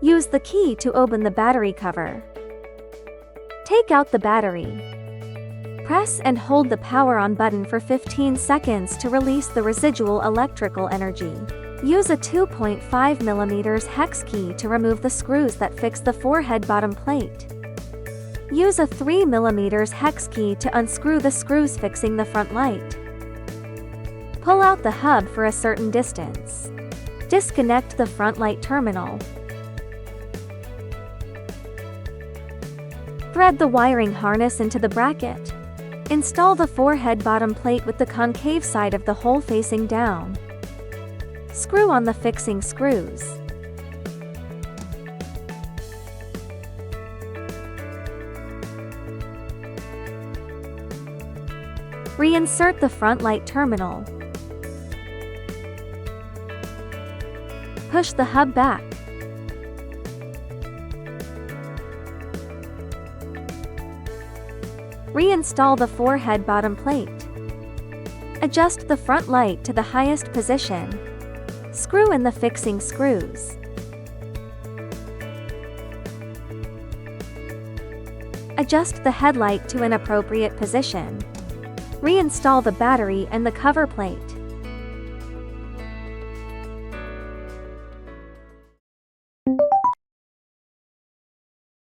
Use the key to open the battery cover. Take out the battery. Press and hold the power on button for 15 seconds to release the residual electrical energy. Use a 2.5 mm hex key to remove the screws that fix the forehead bottom plate. Use a 3 mm hex key to unscrew the screws fixing the front light. Pull out the hub for a certain distance. Disconnect the front light terminal. Thread the wiring harness into the bracket. Install the forehead bottom plate with the concave side of the hole facing down. Screw on the fixing screws. Reinsert the front light terminal. Push the hub back. Reinstall the forehead bottom plate. Adjust the front light to the highest position. Screw in the fixing screws. Adjust the headlight to an appropriate position. Reinstall the battery and the cover plate.